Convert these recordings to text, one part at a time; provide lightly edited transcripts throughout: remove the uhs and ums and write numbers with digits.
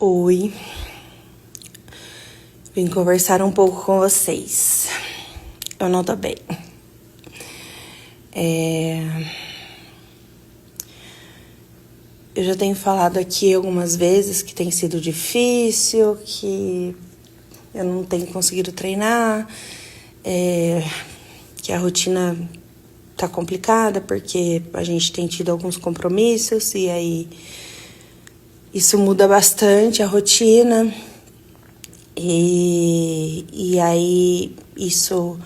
Oi, vim conversar um pouco com vocês. Eu não tô bem. Eu já tenho falado aqui algumas vezes que tem sido difícil, que eu não tenho conseguido treinar, que a rotina tá complicada porque a gente tem tido alguns compromissos e aí isso muda bastante a rotina e aí isso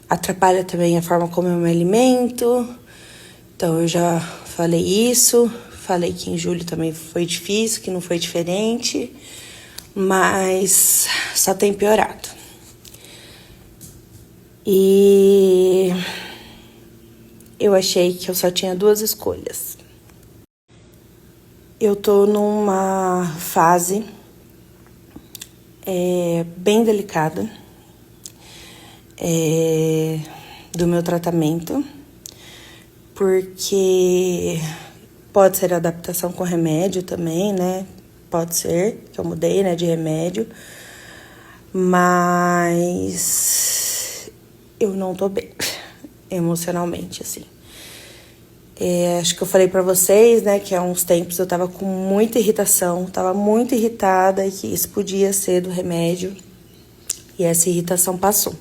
atrapalha também a forma como eu me alimento. Então eu já falei isso, falei que em julho também foi difícil, que não foi diferente, mas só tem piorado. E eu achei que eu só tinha duas escolhas. Eu tô numa fase bem delicada do meu tratamento, porque pode ser adaptação com remédio também, né? Pode ser que eu mudei, né, de remédio, mas eu não tô bem emocionalmente, assim. Acho que eu falei pra vocês, né, que há uns tempos eu tava com muita irritação, tava muito irritada e que isso podia ser do remédio, e essa irritação passou.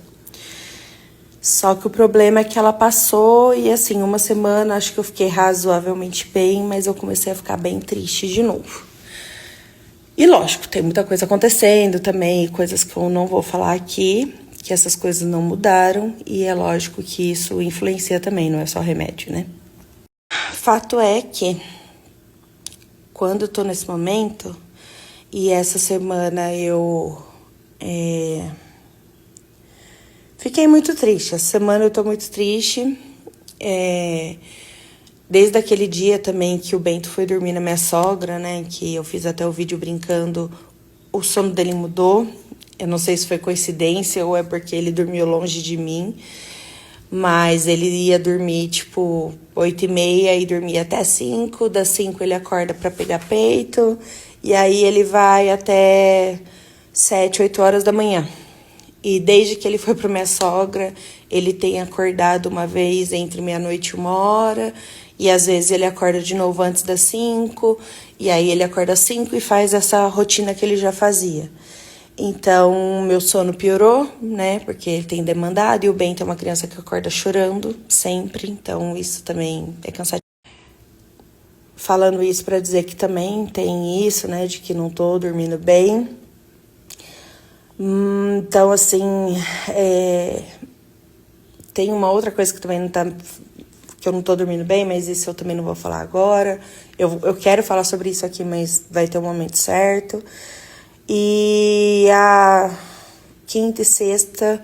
Só que o problema é que ela passou e, assim, uma semana acho que eu fiquei razoavelmente bem, mas eu comecei a ficar bem triste de novo. E lógico, tem muita coisa acontecendo também, coisas que eu não vou falar aqui, que essas coisas não mudaram, e é lógico que isso influencia também, não é só remédio, né? Fato é que, quando eu tô nesse momento, e essa semana eu fiquei muito triste. Essa semana eu tô muito triste. Desde aquele dia também que o Bento foi dormir na minha sogra, né? Que eu fiz até o vídeo brincando, o sono dele mudou. Eu não sei se foi coincidência ou é porque ele dormiu longe de mim. Mas ele ia dormir, tipo, 8h30 e dormia até 5. Das 5 ele acorda pra pegar peito. E aí ele vai até 7, 8 horas da manhã. E desde que ele foi pra minha sogra, ele tem acordado uma vez entre meia-noite e 1h. E às vezes ele acorda de novo antes das 5. E aí ele acorda às 5 e faz essa rotina que ele já fazia. Então, meu sono piorou, né? Porque ele tem demandado e o Bento é uma criança que acorda chorando sempre. Então, isso também é cansativo. Falando isso para dizer que também tem isso, né? De que não tô dormindo bem. Então, assim, tem uma outra coisa que também não tá... que eu não tô dormindo bem, mas isso eu também não vou falar agora. Eu quero falar sobre isso aqui, mas vai ter um momento certo. E a quinta e sexta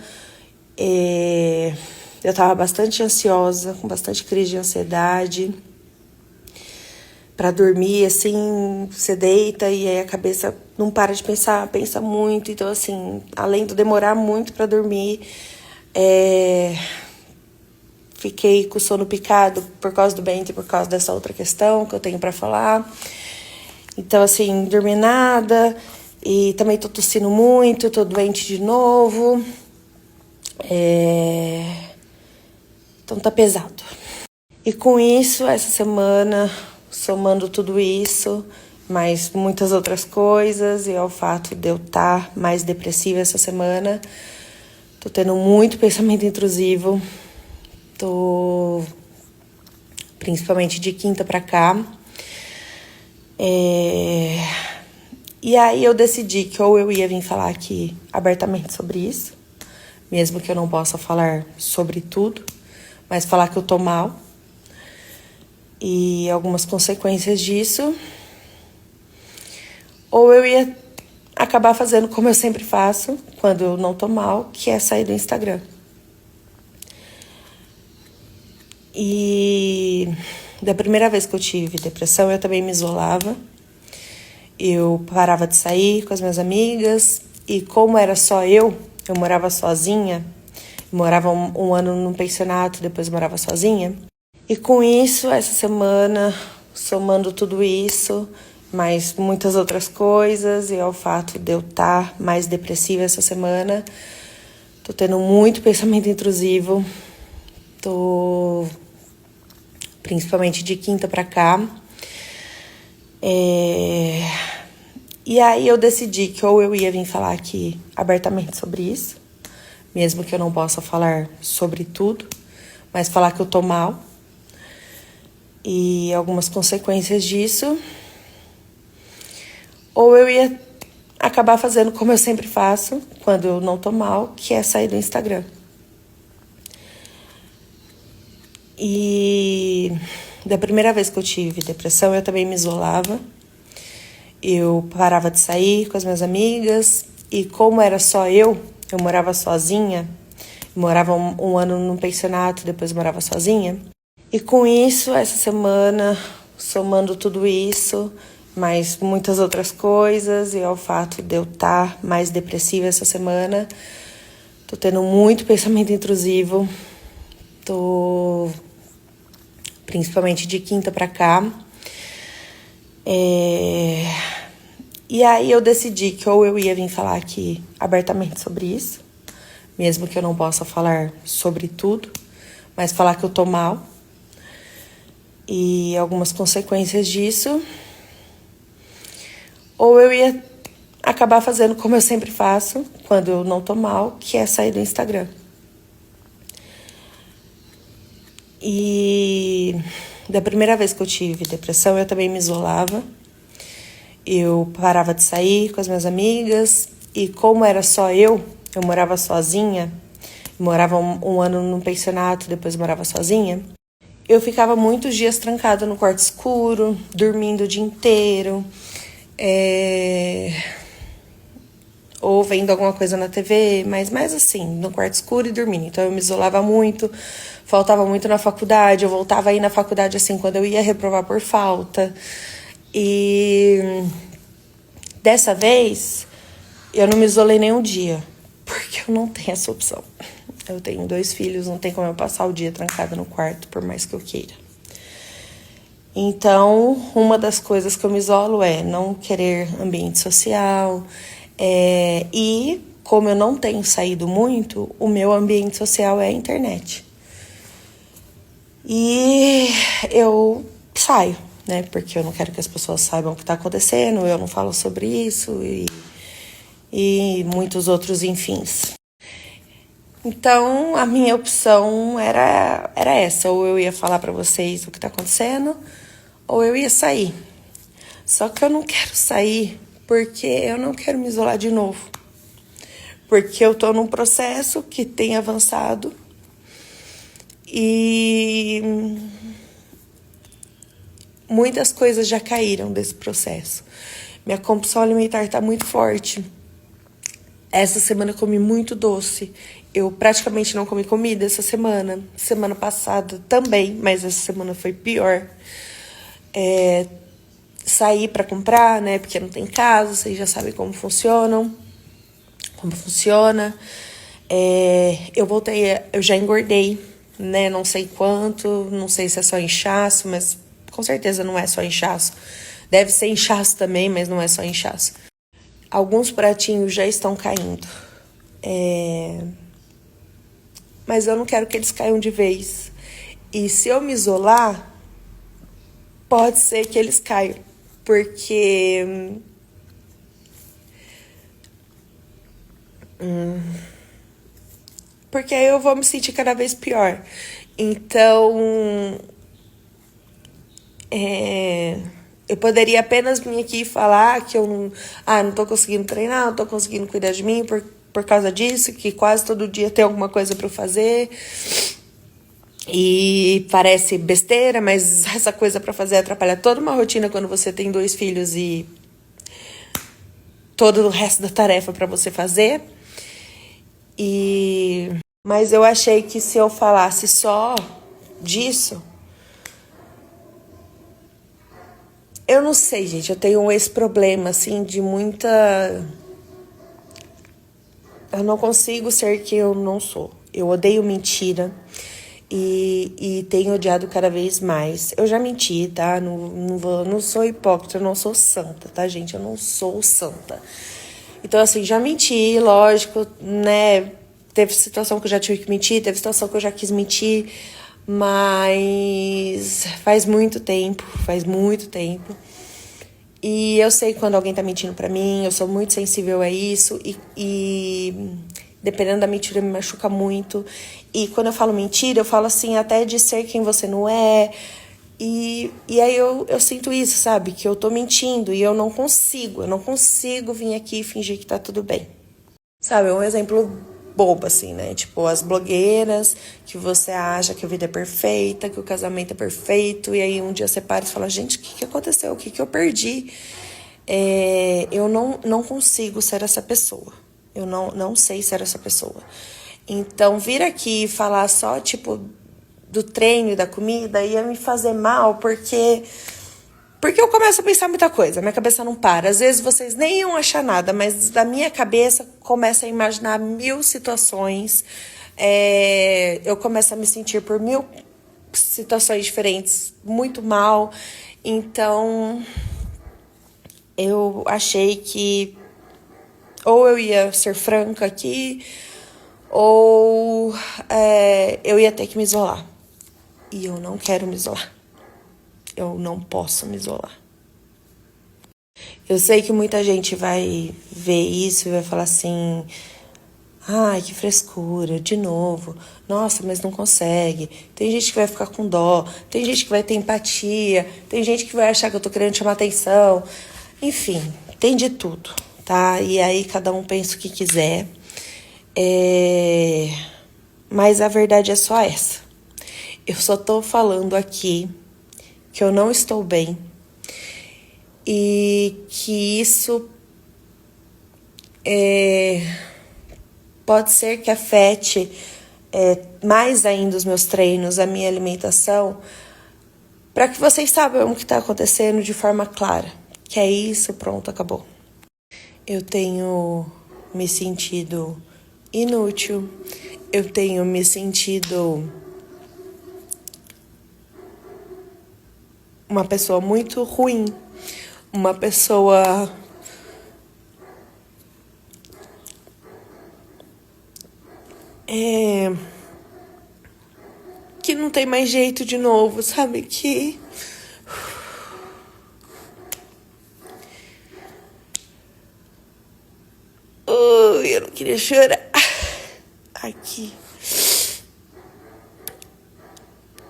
eu tava bastante ansiosa, com bastante crise de ansiedade. Pra dormir, assim, você deita e aí a cabeça não para de pensar, pensa muito. Então, assim, além de demorar muito pra dormir, fiquei com o sono picado por causa do Bento e por causa dessa outra questão que eu tenho pra falar. Então, assim, dormi nada... E também tô tossindo muito, tô doente de novo. Então tá pesado. E com isso, essa semana, somando tudo isso, mais muitas outras coisas, e ao fato de eu estar mais depressiva essa semana, tô tendo muito pensamento intrusivo. Tô principalmente de quinta pra cá. E aí eu decidi que ou eu ia vir falar aqui abertamente sobre isso, mesmo que eu não possa falar sobre tudo, mas falar que eu tô mal e algumas consequências disso. Ou eu ia acabar fazendo como eu sempre faço quando eu não tô mal, que é sair do Instagram. E da primeira vez que eu tive depressão, eu também me isolava. Eu parava de sair com as minhas amigas e como era só eu morava sozinha, morava um ano num pensionato, depois morava sozinha. E com isso, essa semana, somando tudo isso, mas muitas outras coisas, e ao fato de eu estar mais depressiva essa semana. Tô tendo muito pensamento intrusivo, principalmente de quinta pra cá. E aí eu decidi que ou eu ia vir falar aqui abertamente sobre isso, mesmo que eu não possa falar sobre tudo, mas falar que eu tô mal e algumas consequências disso. Ou eu ia acabar fazendo como eu sempre faço quando eu não tô mal, que é sair do Instagram. E da primeira vez que eu tive depressão, eu também me isolava. Eu parava de sair com as minhas amigas. E como era só eu morava sozinha. Morava um ano num pensionato, depois morava sozinha. E com isso, essa semana, somando tudo isso, mas muitas outras coisas, e ao fato de eu estar mais depressiva essa semana, tô tendo muito pensamento intrusivo. Principalmente de quinta pra cá. E aí eu decidi que ou eu ia vir falar aqui abertamente sobre isso, mesmo que eu não possa falar sobre tudo, mas falar que eu tô mal e algumas consequências disso. Ou eu ia acabar fazendo como eu sempre faço quando eu não tô mal, que é sair do Instagram. E da primeira vez que eu tive depressão, eu também me isolava. Eu parava de sair com as minhas amigas. E como era só eu morava sozinha. Morava um ano num pensionato, depois morava sozinha. Eu ficava muitos dias trancada no quarto escuro, dormindo o dia inteiro. Ou vendo alguma coisa na TV, mas mais assim, no quarto escuro e dormindo. Então eu me isolava muito, faltava muito na faculdade, eu voltava aí na faculdade assim, quando eu ia reprovar por falta. E dessa vez, eu não me isolei nenhum dia, porque eu não tenho essa opção. Eu tenho 2 filhos, não tem como eu passar o dia trancada no quarto, por mais que eu queira. Então, uma das coisas que eu me isolo é não querer ambiente social. E como eu não tenho saído muito, o meu ambiente social é a internet. E eu saio, né? Porque eu não quero que as pessoas saibam o que está acontecendo, eu não falo sobre isso e muitos outros enfins. Então, a minha opção era essa. Ou eu ia falar pra vocês o que tá acontecendo, ou eu ia sair. Só que eu não quero sair porque eu não quero me isolar de novo. Porque eu tô num processo que tem avançado e muitas coisas já caíram desse processo. Minha compulsão alimentar tá muito forte. Essa semana eu comi muito doce. Eu praticamente não comi comida essa semana. Semana passada também, mas essa semana foi pior. Saí pra comprar, né? Porque não tem casa, vocês já sabem como funciona. Eu já engordei, né? Não sei quanto, não sei se é só inchaço, mas com certeza não é só inchaço. Deve ser inchaço também, mas não é só inchaço. Alguns pratinhos já estão caindo. Mas eu não quero que eles caiam de vez. E se eu me isolar, pode ser que eles caiam. Porque aí eu vou me sentir cada vez pior. Então, eu poderia apenas vir aqui e falar que eu não tô conseguindo treinar, não tô conseguindo cuidar de mim por causa disso, que quase todo dia tem alguma coisa pra eu fazer. E parece besteira, mas essa coisa pra fazer atrapalha toda uma rotina quando você tem 2 filhos e todo o resto da tarefa pra você fazer. Mas eu achei que se eu falasse só disso... Eu não sei, gente. Eu tenho esse problema, assim, de muita... Eu não consigo ser quem eu não sou. Eu odeio mentira. e tenho odiado cada vez mais. Eu já menti, tá? Não sou hipócrita, eu não sou santa, tá, gente? Eu não sou santa. Então, assim, já menti, lógico, né? Teve situação que eu já tive que mentir, teve situação que eu já quis mentir, mas faz muito tempo. E eu sei quando alguém tá mentindo pra mim, eu sou muito sensível a isso e dependendo da mentira me machuca muito. E quando eu falo mentira, eu falo assim, até de ser quem você não é. E aí eu sinto isso, sabe? Que eu tô mentindo e eu não consigo vir aqui e fingir que tá tudo bem. Sabe, é um exemplo bobo, assim, né? Tipo, as blogueiras que você acha que a vida é perfeita, que o casamento é perfeito, e aí um dia você para e fala, gente, o que aconteceu? O que eu perdi? Eu não consigo ser essa pessoa. Eu não sei ser essa pessoa. Então, vir aqui e falar só, tipo, do treino e da comida ia me fazer mal, porque eu começo a pensar muita coisa, minha cabeça não para. Às vezes vocês nem iam achar nada, mas da minha cabeça começa a imaginar 1000 situações. Eu começo a me sentir por 1000 situações diferentes muito mal. Então, eu achei que ou eu ia ser franca aqui, ou eu ia ter que me isolar. E eu não quero me isolar. Eu não posso me isolar. Eu sei que muita gente vai ver isso e vai falar assim, ai, que frescura, de novo. Nossa, mas não consegue. Tem gente que vai ficar com dó, tem gente que vai ter empatia, tem gente que vai achar que eu tô querendo chamar atenção. Enfim, tem de tudo, tá? E aí cada um pensa o que quiser. Mas a verdade é só essa. Eu só tô falando aqui que eu não estou bem e que isso pode ser que afete mais ainda os meus treinos, a minha alimentação, para que vocês saibam o que está acontecendo de forma clara. Que é isso, pronto, acabou. Eu tenho me sentido inútil, eu tenho me sentido uma pessoa muito ruim, uma pessoa que não tem mais jeito de novo, sabe? Que eu não queria chorar. Aqui.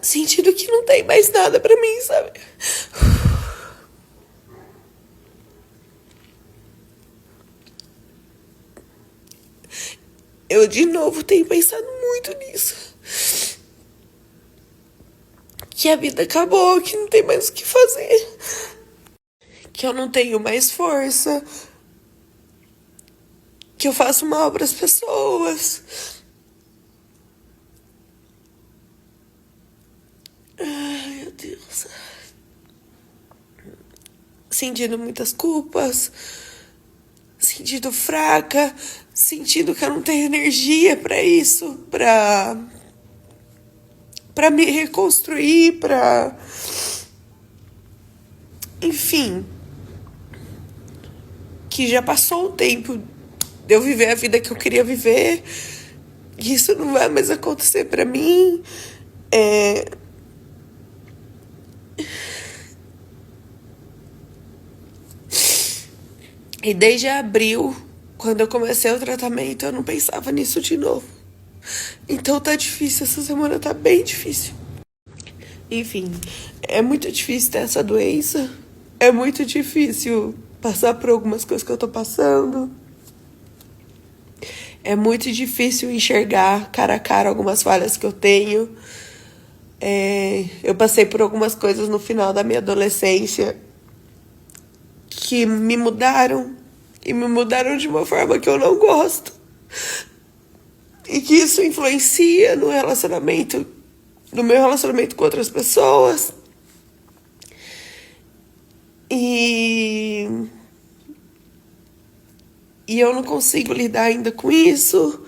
Sentindo que não tem mais nada pra mim, sabe? Eu, de novo, tenho pensado muito nisso. Que a vida acabou, que não tem mais o que fazer. Que eu não tenho mais força. Que eu faço mal pras pessoas. Ai, meu Deus. Sentindo muitas culpas. Sentindo fraca. Sentindo que eu não tenho energia pra isso. Pra me reconstruir, enfim, que já passou o tempo de eu viver a vida que eu queria viver, que isso não vai mais acontecer pra mim. E desde abril, quando eu comecei o tratamento, eu não pensava nisso de novo. Então tá difícil, essa semana tá bem difícil. Enfim, é muito difícil ter essa doença. É muito difícil passar por algumas coisas que eu tô passando. É muito difícil enxergar cara a cara algumas falhas que eu tenho. Eu passei por algumas coisas no final da minha adolescência que me mudaram. E me mudaram de uma forma que eu não gosto. E que isso influencia no relacionamento, no meu relacionamento com outras pessoas. E eu não consigo lidar ainda com isso.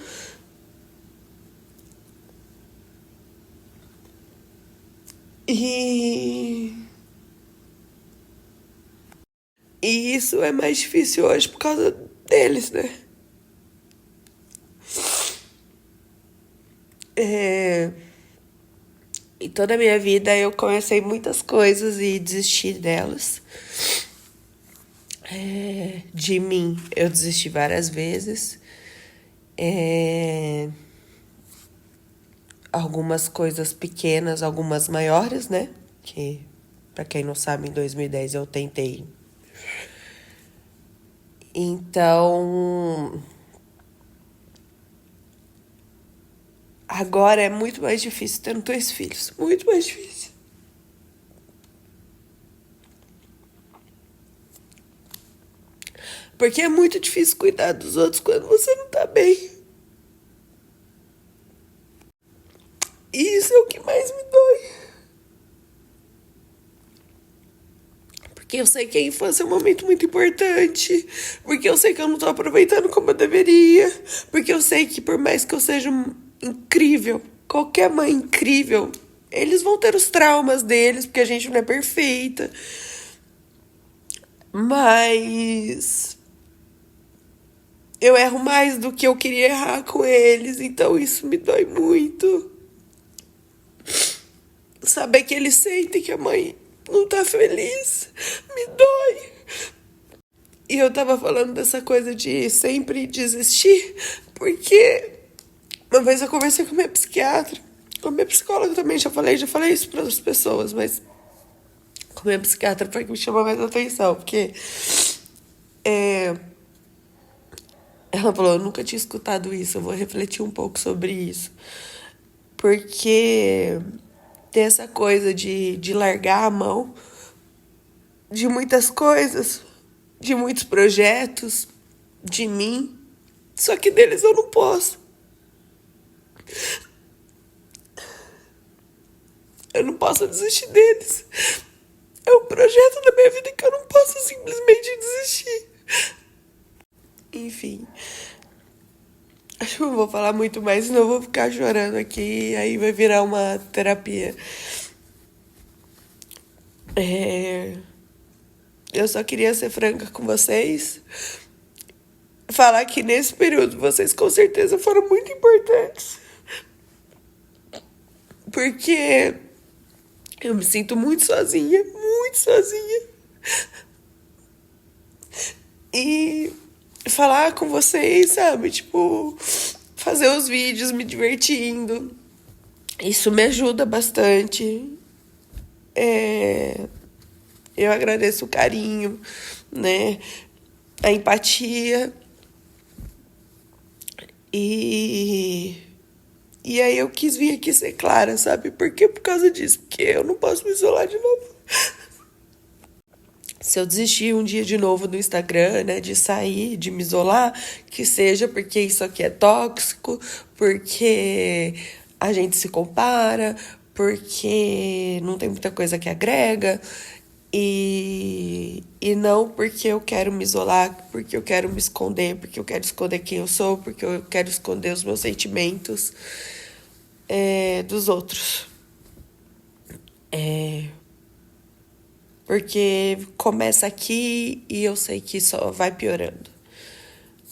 E, e isso é mais difícil hoje por causa deles, né? E toda a minha vida eu comecei muitas coisas e desisti delas. De mim, eu desisti várias vezes. Algumas coisas pequenas, algumas maiores, né? Que, pra quem não sabe, em 2010 eu tentei. Então, agora é muito mais difícil tendo 2 filhos. Muito mais difícil. Porque é muito difícil cuidar dos outros quando você não tá bem. E isso é o que mais me dói. Porque eu sei que a infância é um momento muito importante. Porque eu sei que eu não tô aproveitando como eu deveria. Porque eu sei que por mais que eu seja incrível, qualquer mãe incrível, eles vão ter os traumas deles, porque a gente não é perfeita. Mas eu erro mais do que eu queria errar com eles, então isso me dói muito. Saber que eles sentem que a mãe não tá feliz me dói. E eu tava falando dessa coisa de sempre desistir, porque uma vez eu conversei com minha psiquiatra, com minha psicóloga também, já falei isso para outras pessoas, mas com minha psiquiatra foi que me chamou mais atenção, porque ela falou, eu nunca tinha escutado isso, eu vou refletir um pouco sobre isso. Porque tem essa coisa de largar a mão de muitas coisas, de muitos projetos, de mim. Só que deles eu não posso. Eu não posso desistir deles. É um projeto da minha vida que eu não posso simplesmente desistir. Enfim. Acho que eu não vou falar muito mais, senão eu vou ficar chorando aqui e aí vai virar uma terapia. Eu só queria ser franca com vocês. Falar que nesse período vocês com certeza foram muito importantes. Porque eu me sinto muito sozinha, muito sozinha. E falar com vocês, sabe? Tipo, fazer os vídeos me divertindo. Isso me ajuda bastante. Eu agradeço o carinho, né? A empatia. E aí eu quis vir aqui ser clara, sabe? Porque por causa disso, porque eu não posso me isolar de novo. Se eu desistir um dia de novo do Instagram, né, de sair, de me isolar, que seja porque isso aqui é tóxico, porque a gente se compara, porque não tem muita coisa que agrega, e não porque eu quero me isolar, porque eu quero me esconder, porque eu quero esconder quem eu sou, porque eu quero esconder os meus sentimentos dos outros. Porque começa aqui e eu sei que só vai piorando,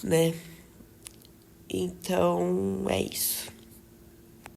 né? Então, é isso.